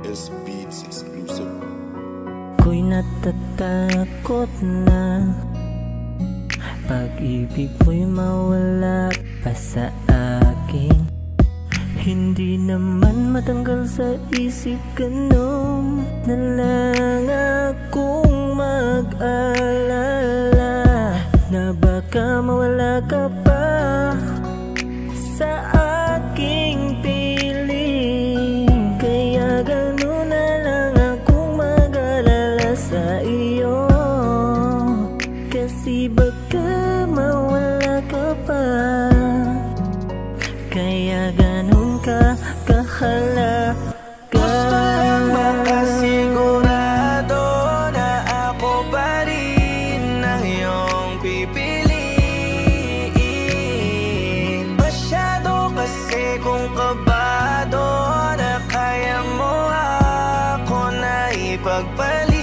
S Beats exclusive. Ako'y natatakot na pag-ibig mo'y mawala pa sa akin. Hindi naman matanggal sa isip ganun na lang akong mag-alala na baka mawala ka pa sa aking piling. Kaya ganun na lang akong mag-alala sa iyo, kasi baka mawala ka pa. Kaya ganun ka kahalaga. Gusto lang makasigurado na ako pa rin ang iyong pipiliin. Masyado kasi kung kabado na kaya mo ako na ipagpalit.